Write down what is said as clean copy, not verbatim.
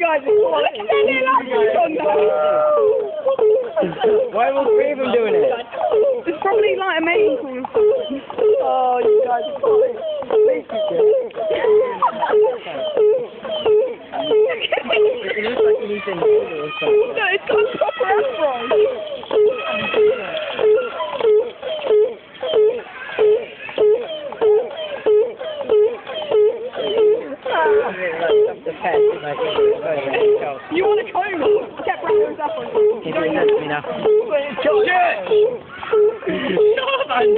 guys are cool. Look at their little on Why are all three of them doing it? It's probably like a mating call. Oh, you guys are cool. Please keep it. It looks like you need to inhale or something. No, it's got a proper Afro. You want a comb? Get Brandon's up on you. It doesn't me now. Shit! Shut up,